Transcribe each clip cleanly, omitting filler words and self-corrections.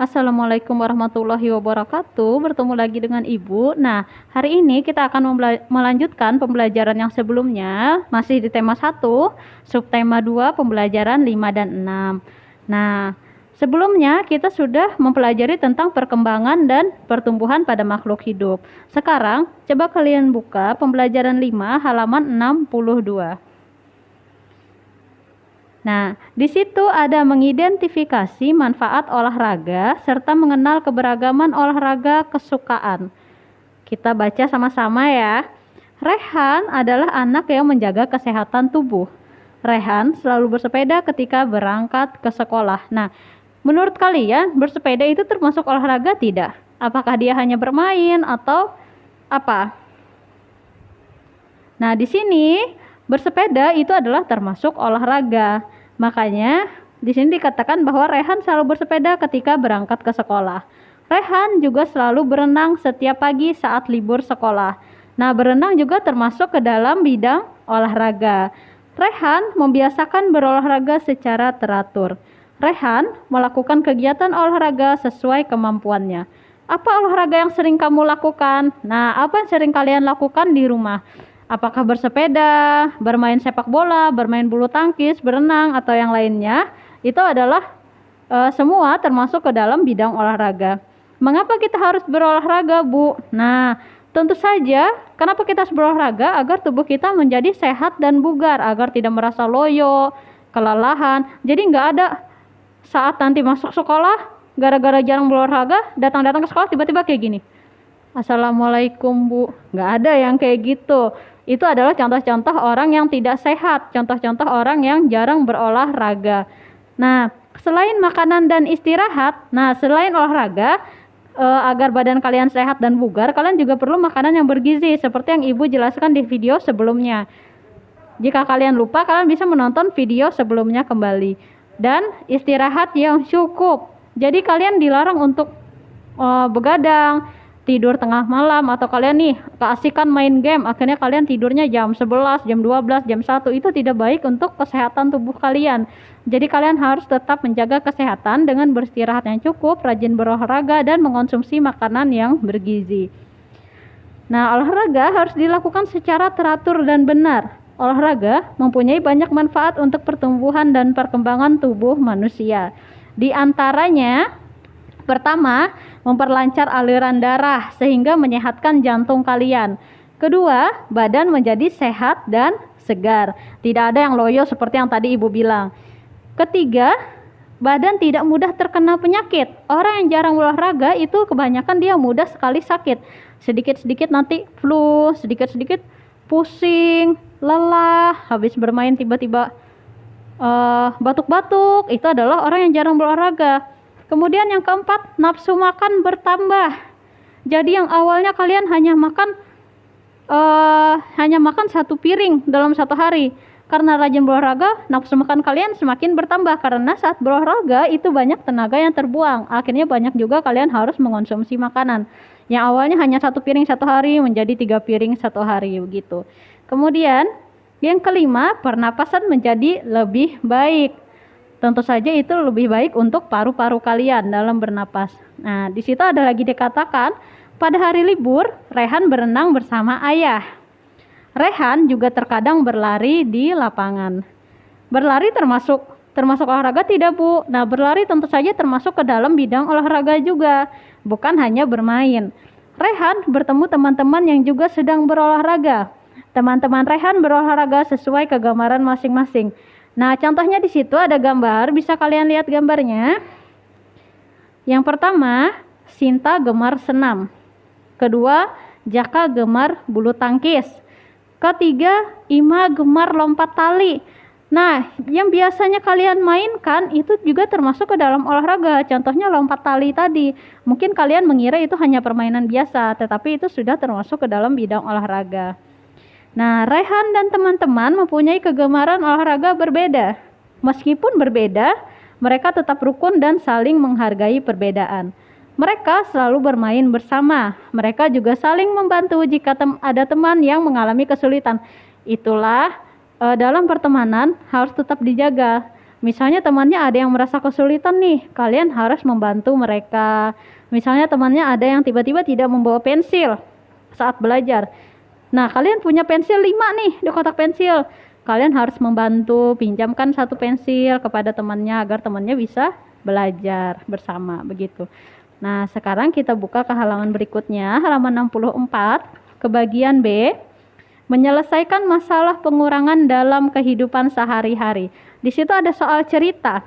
Assalamualaikum warahmatullahi wabarakatuh. Bertemu lagi dengan Ibu. Nah, hari ini kita akan melanjutkan pembelajaran yang sebelumnya, masih di tema 1, subtema 2, pembelajaran 5 dan 6. Nah, sebelumnya kita sudah mempelajari tentang perkembangan dan pertumbuhan pada makhluk hidup. Sekarang, coba kalian buka pembelajaran 5 halaman 62. Nah, di situ ada mengidentifikasi manfaat olahraga serta mengenal keberagaman olahraga kesukaan. Kita baca sama-sama ya. Rehan adalah anak yang menjaga kesehatan tubuh. Rehan selalu bersepeda ketika berangkat ke sekolah. Nah, menurut kalian bersepeda itu termasuk olahraga tidak? Apakah dia hanya bermain atau apa? Nah, di sini bersepeda itu adalah termasuk olahraga. Makanya di sini dikatakan bahwa Rehan selalu bersepeda ketika berangkat ke sekolah. Rehan juga selalu berenang setiap pagi saat libur sekolah. Nah, berenang juga termasuk ke dalam bidang olahraga. Rehan membiasakan berolahraga secara teratur. Rehan melakukan kegiatan olahraga sesuai kemampuannya. Apa olahraga yang sering kamu lakukan? Nah, apa yang sering kalian lakukan di rumah? Apakah bersepeda, bermain sepak bola, bermain bulu tangkis, berenang, atau yang lainnya? Itu adalah semua termasuk ke dalam bidang olahraga. Mengapa kita harus berolahraga, Bu? Nah, tentu saja kenapa kita harus berolahraga? Agar tubuh kita menjadi sehat dan bugar, agar tidak merasa loyo, kelelahan. Jadi nggak ada saat nanti masuk sekolah, gara-gara jarang berolahraga, datang-datang ke sekolah tiba-tiba kayak gini. Assalamualaikum, Bu. Nggak ada yang kayak gitu. Itu adalah contoh-contoh orang yang tidak sehat, contoh-contoh orang yang jarang berolahraga. Nah, selain makanan dan istirahat, selain olahraga, agar badan kalian sehat dan bugar, kalian juga perlu makanan yang bergizi, seperti yang Ibu jelaskan di video sebelumnya. Jika kalian lupa, kalian bisa menonton video sebelumnya kembali. Dan istirahat yang cukup. Jadi kalian dilarang untuk begadang, tidur tengah malam, atau kalian nih keasikan main game, akhirnya kalian tidurnya jam 11, jam 12, jam 1, itu tidak baik untuk kesehatan tubuh kalian. Jadi kalian harus tetap menjaga kesehatan dengan beristirahat yang cukup, rajin berolahraga, dan mengonsumsi makanan yang bergizi. Nah, olahraga harus dilakukan secara teratur dan benar. Olahraga mempunyai banyak manfaat untuk pertumbuhan dan perkembangan tubuh manusia. Di antaranya, pertama, memperlancar aliran darah sehingga menyehatkan jantung kalian. Kedua, badan menjadi sehat dan segar. Tidak ada yang loyo seperti yang tadi Ibu bilang. Ketiga, badan tidak mudah terkena penyakit. Orang yang jarang olahraga itu kebanyakan dia mudah sekali sakit. Sedikit-sedikit nanti flu, sedikit-sedikit pusing, lelah, habis bermain tiba-tiba batuk-batuk. Itu adalah orang yang jarang berolahraga. Kemudian yang keempat, nafsu makan bertambah. Jadi yang awalnya kalian hanya makan 1 piring dalam 1 hari. Karena rajin berolahraga, nafsu makan kalian semakin bertambah. Karena saat berolahraga itu banyak tenaga yang terbuang. Akhirnya banyak juga kalian harus mengonsumsi makanan. Yang awalnya hanya 1 piring 1 hari menjadi 3 piring 1 hari begitu. Kemudian yang kelima, pernapasan menjadi lebih baik. Tentu saja itu lebih baik untuk paru-paru kalian dalam bernapas. Nah, di situ ada lagi dikatakan, pada hari libur, Rehan berenang bersama ayah. Rehan juga terkadang berlari di lapangan. Berlari termasuk olahraga tidak, Bu? Nah, berlari tentu saja termasuk ke dalam bidang olahraga juga, bukan hanya bermain. Rehan bertemu teman-teman yang juga sedang berolahraga. Teman-teman Rehan berolahraga sesuai kegambaran masing-masing. Nah, contohnya di situ ada gambar, bisa kalian lihat gambarnya. Yang pertama, Sinta gemar senam. Kedua, Jaka gemar bulu tangkis. Ketiga, Ima gemar lompat tali. Nah, yang biasanya kalian mainkan itu juga termasuk ke dalam olahraga. Contohnya lompat tali tadi. Mungkin kalian mengira itu hanya permainan biasa, tetapi itu sudah termasuk ke dalam bidang olahraga. Nah, Rehan dan teman-teman mempunyai kegemaran olahraga berbeda. Meskipun berbeda, mereka tetap rukun dan saling menghargai perbedaan. Mereka selalu bermain bersama. Mereka juga saling membantu jika ada teman yang mengalami kesulitan. Itulah dalam pertemanan harus tetap dijaga. Misalnya temannya ada yang merasa kesulitan nih, kalian harus membantu mereka. Misalnya temannya ada yang tiba-tiba tidak membawa pensil saat belajar. Nah, kalian punya pensil 5 nih di kotak pensil. Kalian harus membantu pinjamkan 1 pensil kepada temannya agar temannya bisa belajar bersama begitu. Nah, sekarang kita buka ke halaman berikutnya, halaman 64, ke bagian B. Menyelesaikan masalah pengurangan dalam kehidupan sehari-hari. Di situ ada soal cerita.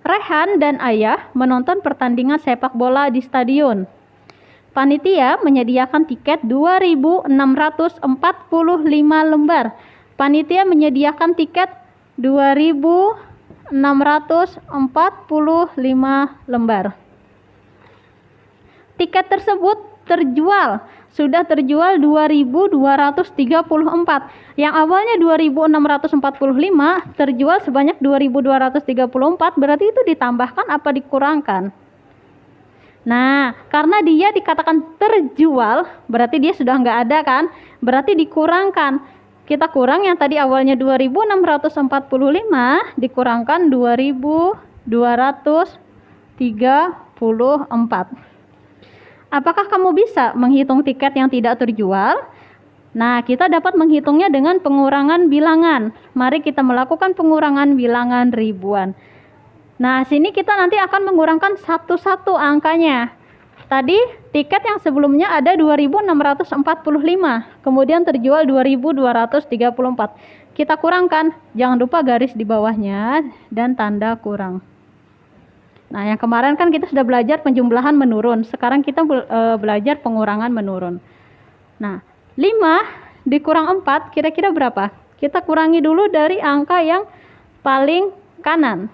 Rehan dan ayah menonton pertandingan sepak bola di stadion. Panitia menyediakan tiket 2.645 lembar. Panitia menyediakan tiket 2.645 lembar. Tiket tersebut sudah terjual 2.234. Yang awalnya 2.645 terjual sebanyak 2.234, berarti itu ditambahkan apa dikurangkan? Nah, karena dia dikatakan terjual, berarti dia sudah nggak ada kan? Berarti dikurangkan. Kita kurang yang tadi awalnya 2.645 dikurangkan 2.234. Apakah kamu bisa menghitung tiket yang tidak terjual? Nah, kita dapat menghitungnya dengan pengurangan bilangan. Mari kita melakukan pengurangan bilangan ribuan. Nah, sini kita nanti akan mengurangkan satu-satu angkanya. Tadi tiket yang sebelumnya ada 2.645, kemudian terjual 2.234. Kita kurangkan, jangan lupa garis di bawahnya dan tanda kurang. Nah, yang kemarin kan kita sudah belajar penjumlahan menurun. Sekarang kita belajar pengurangan menurun. Nah, 5 dikurang 4 kira-kira berapa? Kita kurangi dulu dari angka yang paling kanan.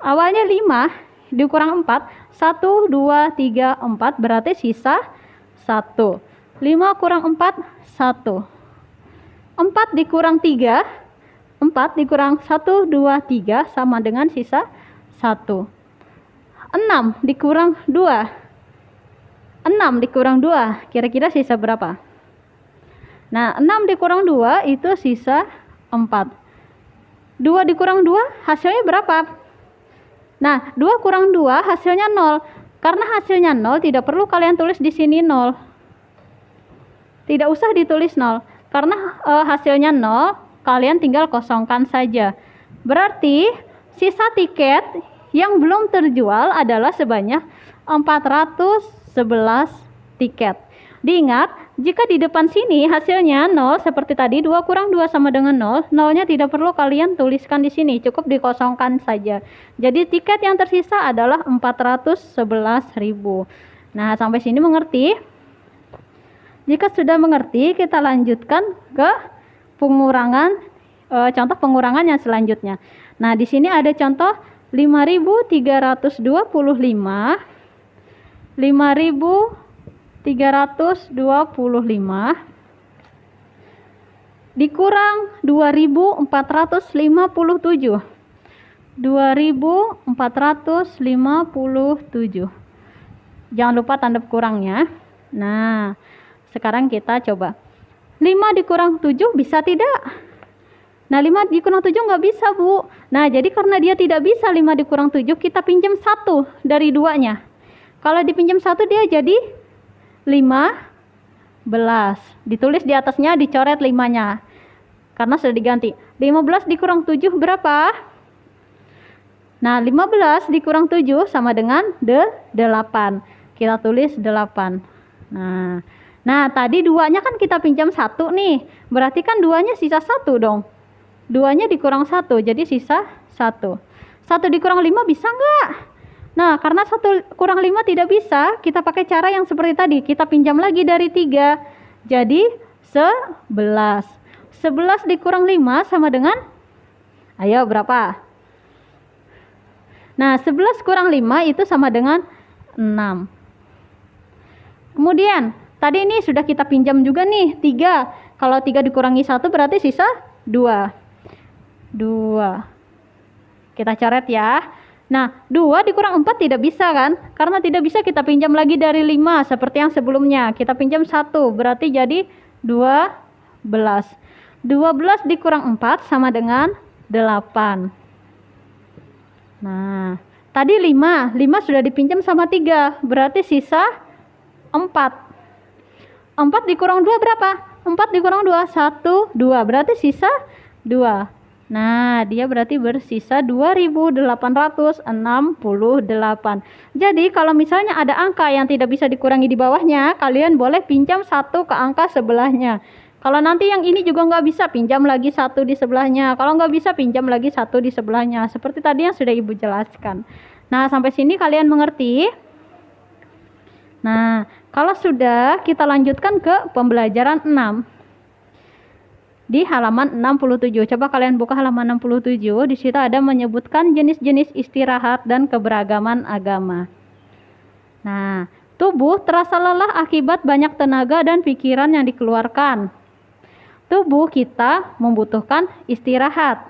Awalnya 5 dikurang 4, 1, 2, 3, 4, berarti sisa 1. 5 kurang 4, 1. 4 dikurang 3, 4 dikurang 1, 2, 3 sama dengan sisa 1. 6 dikurang 2. 6 dikurang 2, kira-kira sisa berapa? Nah, 6 dikurang 2 itu sisa 4. 2 dikurang 2 hasilnya berapa? Nah, 2 kurang 2 hasilnya 0. Karena hasilnya 0, tidak perlu kalian tulis di sini 0. Tidak usah ditulis 0. Karena hasilnya 0, kalian tinggal kosongkan saja. Berarti sisa tiket yang belum terjual adalah sebanyak 411 tiket. Diingat, jika di depan sini hasilnya 0 seperti tadi, 2 kurang 2 sama dengan 0, 0-nya tidak perlu kalian tuliskan di sini, cukup dikosongkan saja. Jadi tiket yang tersisa adalah 411.000. Nah, sampai sini mengerti? Jika sudah mengerti, kita lanjutkan ke pengurangan, contoh pengurangan yang selanjutnya. Nah, di sini ada contoh 5.325, 5.325 dikurang 2.457. 2.457. Jangan lupa tanda kurangnya. Nah, sekarang kita coba. 5 dikurang 7 bisa tidak? Nah, 5 dikurang 7 nggak bisa, Bu. Nah, jadi karena dia tidak bisa 5 dikurang 7, kita pinjam 1 dari 2-nya. Kalau dipinjam 1, dia jadi 15. Ditulis di atasnya, dicoret 5-nya. Karena sudah diganti. 15 dikurang 7 berapa? Nah, 15 dikurang 7 sama dengan 8. Kita tulis 8. Nah, tadi 2-nya kan kita pinjam 1 nih. Berarti kan 2-nya sisa 1 dong. 2-nya dikurang 1, jadi sisa 1. 1 dikurang 5 bisa nggak? Nah, karena 1 kurang 5 tidak bisa, kita pakai cara yang seperti tadi. Kita pinjam lagi dari 3. Jadi 11. 11 dikurang 5 sama dengan? Ayo, berapa? Nah, 11 kurang 5 itu sama dengan 6. Kemudian, tadi ini sudah kita pinjam juga nih, 3. Kalau 3 dikurangi 1 berarti sisa 2. 2. Kita coret ya. Nah, 2 dikurang 4 tidak bisa kan? Karena tidak bisa kita pinjam lagi dari 5 seperti yang sebelumnya. Kita pinjam 1, berarti jadi 12. 12 dikurang 4 sama dengan Nah, tadi 5 sudah dipinjam sama 3, berarti sisa 4. 4 dikurang 2 berapa? 4 dikurang 2, 1, 2, berarti sisa 2. Nah, dia berarti bersisa 2.868. Jadi, kalau misalnya ada angka yang tidak bisa dikurangi di bawahnya, kalian boleh pinjam 1 ke angka sebelahnya. Kalau nanti yang ini juga nggak bisa, pinjam lagi 1 di sebelahnya. Kalau nggak bisa, pinjam lagi 1 di sebelahnya. Seperti tadi yang sudah Ibu jelaskan. Nah, sampai sini kalian mengerti? Nah, kalau sudah, kita lanjutkan ke pembelajaran 6. Di halaman 67. Coba kalian buka halaman 67. Di situ ada menyebutkan jenis-jenis istirahat dan keberagaman agama. Nah, tubuh terasa lelah akibat banyak tenaga dan pikiran yang dikeluarkan. Tubuh kita membutuhkan istirahat.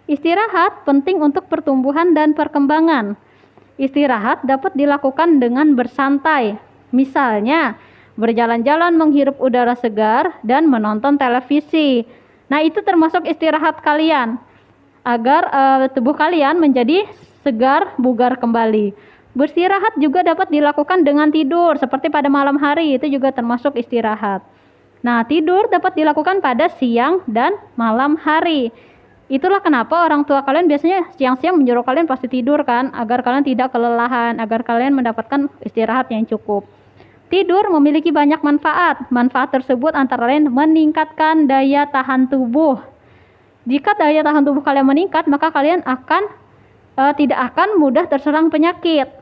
Istirahat penting untuk pertumbuhan dan perkembangan. Istirahat dapat dilakukan dengan bersantai. Misalnya, berjalan-jalan menghirup udara segar dan menonton televisi. Nah, itu termasuk istirahat kalian agar tubuh kalian menjadi segar, bugar kembali. Beristirahat juga dapat dilakukan dengan tidur, seperti pada malam hari, itu juga termasuk istirahat. Nah, tidur dapat dilakukan pada siang dan malam hari. Itulah kenapa orang tua kalian biasanya siang-siang menyuruh kalian pasti tidur kan, agar kalian tidak kelelahan, agar kalian mendapatkan istirahat yang cukup. Tidur memiliki banyak manfaat. Manfaat tersebut antara lain meningkatkan daya tahan tubuh. Jika daya tahan tubuh kalian meningkat, maka kalian tidak akan mudah terserang penyakit.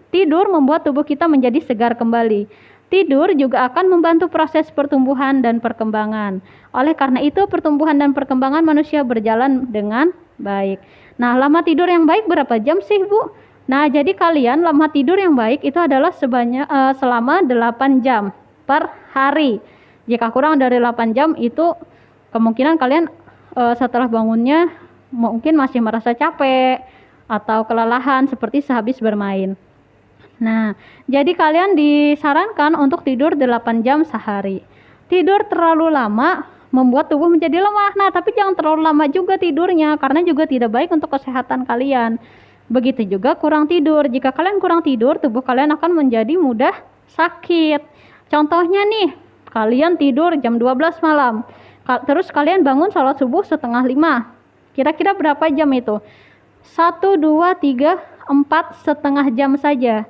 Tidur membuat tubuh kita menjadi segar kembali. Tidur juga akan membantu proses pertumbuhan dan perkembangan. Oleh karena itu, pertumbuhan dan perkembangan manusia berjalan dengan baik. Nah, lama tidur yang baik berapa jam sih, Bu? Nah, jadi kalian lama tidur yang baik itu adalah selama 8 jam per hari. Jika kurang dari 8 jam itu kemungkinan kalian setelah bangunnya mungkin masih merasa capek atau kelelahan seperti sehabis bermain. Nah, jadi kalian disarankan untuk tidur 8 jam sehari. Tidur terlalu lama membuat tubuh menjadi lemah. Nah, tapi jangan terlalu lama juga tidurnya karena juga tidak baik untuk kesehatan kalian. Begitu juga kurang tidur. Jika kalian kurang tidur, tubuh kalian akan menjadi mudah sakit. Contohnya nih, kalian tidur jam 12 malam. Terus kalian bangun sholat subuh 4:30. Kira-kira berapa jam itu? 1, 2, 3, 4 setengah jam saja.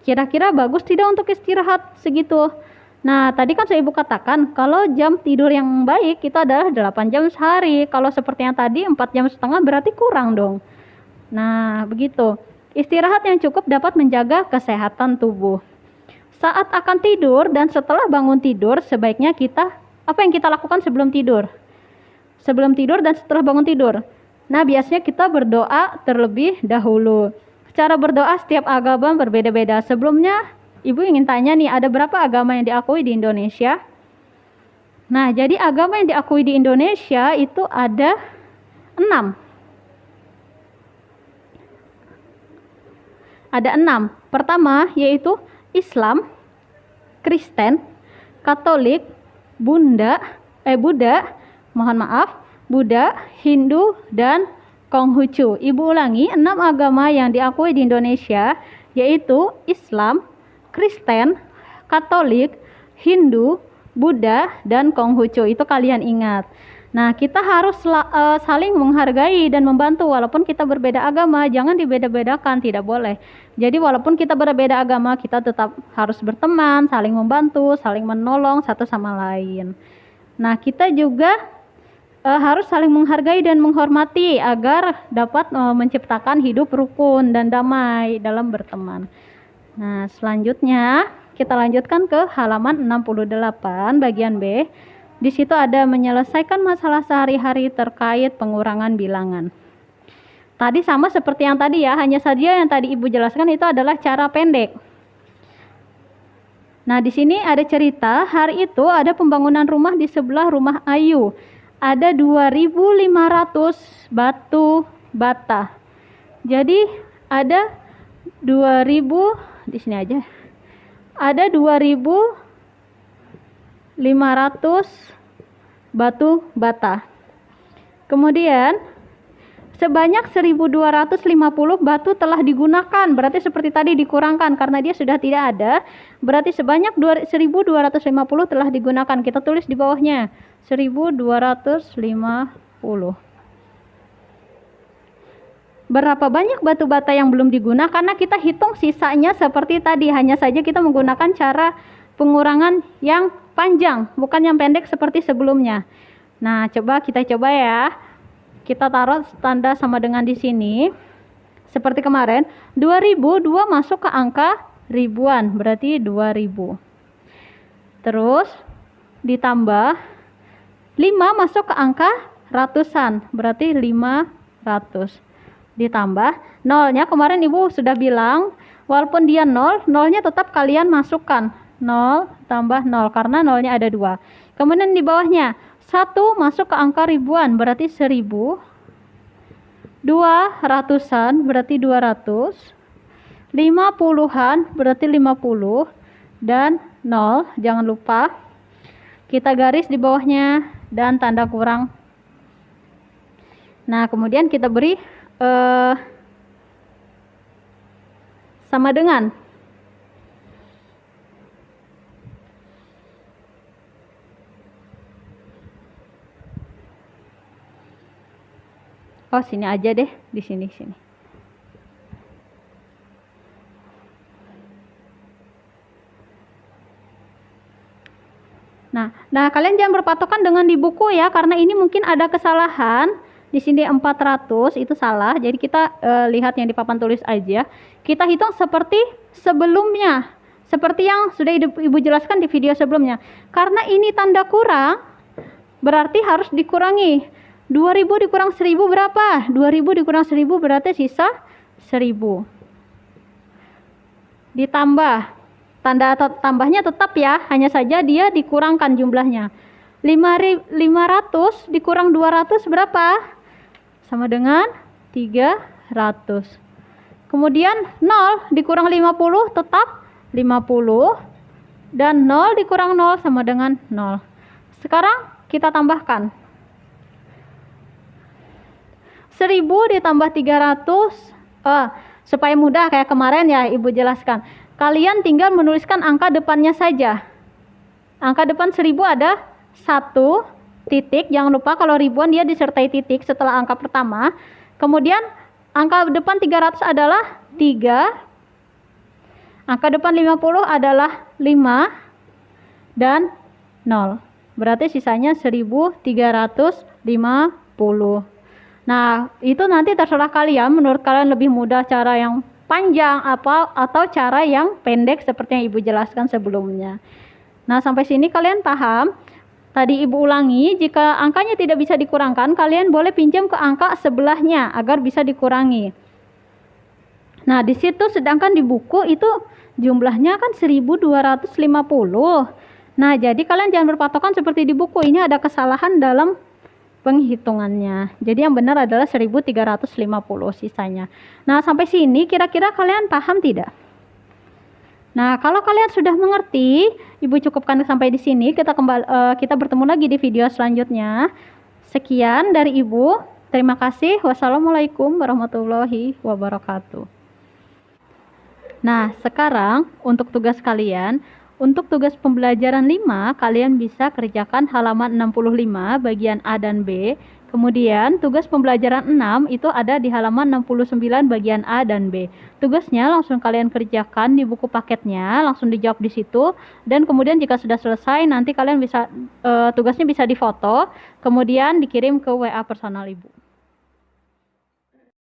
Kira-kira bagus tidak untuk istirahat segitu? Nah, tadi kan saya Ibu katakan kalau jam tidur yang baik itu adalah 8 jam sehari. Kalau seperti yang tadi 4 jam setengah berarti kurang dong. Nah, begitu. Istirahat yang cukup dapat menjaga kesehatan tubuh. Saat akan tidur dan setelah bangun tidur, sebaiknya apa yang kita lakukan sebelum tidur? Sebelum tidur dan setelah bangun tidur. Nah, biasanya kita berdoa terlebih dahulu. Cara berdoa setiap agama berbeda-beda. Sebelumnya, Ibu ingin tanya nih, ada berapa agama yang diakui di Indonesia? Nah, jadi agama yang diakui di Indonesia itu ada 6. Ada 6. Pertama yaitu Islam, Kristen, Katolik, Buddha, Hindu, dan Konghucu. Ibu ulangi, 6 agama yang diakui di Indonesia yaitu Islam, Kristen, Katolik, Hindu, Buddha, dan Konghucu. Itu kalian ingat. Nah, kita harus saling menghargai dan membantu walaupun kita berbeda agama. Jangan dibeda-bedakan, tidak boleh. Jadi walaupun kita berbeda agama, kita tetap harus berteman, saling membantu, saling menolong satu sama lain. Nah, kita juga harus saling menghargai dan menghormati agar dapat menciptakan hidup rukun dan damai dalam berteman. Nah, selanjutnya kita lanjutkan ke halaman 68 bagian B. Di situ ada menyelesaikan masalah sehari-hari terkait pengurangan bilangan. Tadi sama seperti yang tadi ya, hanya saja yang tadi Ibu jelaskan itu adalah cara pendek. Nah, di sini ada cerita, hari itu ada pembangunan rumah di sebelah rumah Ayu. Ada 2.500 batu bata. Jadi ada 2.000 di sini aja. Ada 2.500 batu bata. Kemudian Sebanyak 1250 batu telah digunakan. Berarti seperti tadi dikurangkan karena dia sudah tidak ada. Berarti sebanyak 1250 telah digunakan. Kita tulis di bawahnya 1250. Berapa banyak batu bata yang belum digunakan? Karena kita hitung sisanya seperti tadi. Hanya saja kita menggunakan cara pengurangan yang panjang, bukan yang pendek seperti sebelumnya. Nah, kita coba ya. Kita taruh tanda sama dengan di sini. Seperti kemarin, 2000, 2 masuk ke angka ribuan, berarti 2000. Terus ditambah 5 masuk ke angka ratusan, berarti 500. Ditambah nolnya, kemarin Ibu sudah bilang, walaupun dia 0, nolnya tetap kalian masukkan. 0 tambah 0, karena nolnya ada 2. Kemudian di bawahnya, 1 masuk ke angka ribuan, berarti 1000. 2 ratusan, berarti 200. 50-an, berarti 50. Dan 0, jangan lupa. Kita garis di bawahnya dan tanda kurang. Nah, kemudian kita beri sama dengan. Oh, sini aja deh, di sini. Nah, kalian jangan berpatokan dengan di buku ya, karena ini mungkin ada kesalahan. Di sini 400 itu salah. Jadi kita lihat yang di papan tulis aja. Kita hitung seperti sebelumnya. Seperti yang sudah Ibu jelaskan di video sebelumnya. Karena ini tanda kurang, berarti harus dikurangi. 2000 dikurang 1000 berapa? 2000 dikurang 1000 berarti sisa 1000. Ditambah. Tanda tambahnya tetap ya, hanya saja dia dikurangkan jumlahnya. 500 dikurang 200 berapa? Sama dengan 300. Kemudian 0 dikurang 50 tetap 50. Dan 0 dikurang 0 sama dengan 0. Sekarang kita tambahkan. 1000 ditambah 300, supaya mudah kayak kemarin ya Ibu jelaskan. Kalian tinggal menuliskan angka depannya saja. Angka depan 1000 ada 1 titik, jangan lupa kalau ribuan dia disertai titik setelah angka pertama. Kemudian angka depan 300 adalah 3. Angka depan 50 adalah 5 dan 0. Berarti sisanya 1350. Nah, itu nanti terserah kalian, menurut kalian lebih mudah cara yang panjang atau cara yang pendek seperti yang Ibu jelaskan sebelumnya. Nah, sampai sini kalian paham? Tadi Ibu ulangi, jika angkanya tidak bisa dikurangkan, kalian boleh pinjam ke angka sebelahnya agar bisa dikurangi. Nah, di situ sedangkan di buku itu jumlahnya kan 1250. Nah, jadi kalian jangan berpatokan seperti di buku, ini ada kesalahan dalam penghitungannya. Jadi yang benar adalah 1350 sisanya. Nah, sampai sini kira-kira kalian paham tidak? Nah, kalau kalian sudah mengerti, Ibu cukupkan sampai di sini. Kita bertemu lagi di video selanjutnya. Sekian dari Ibu. Terima kasih. Wassalamualaikum warahmatullahi wabarakatuh. Nah, sekarang untuk tugas kalian, untuk tugas pembelajaran 5, kalian bisa kerjakan halaman 65 bagian A dan B. Kemudian tugas pembelajaran 6 itu ada di halaman 69 bagian A dan B. Tugasnya langsung kalian kerjakan di buku paketnya, langsung dijawab di situ. Dan kemudian jika sudah selesai, nanti kalian bisa tugasnya bisa difoto, kemudian dikirim ke WA personal Ibu.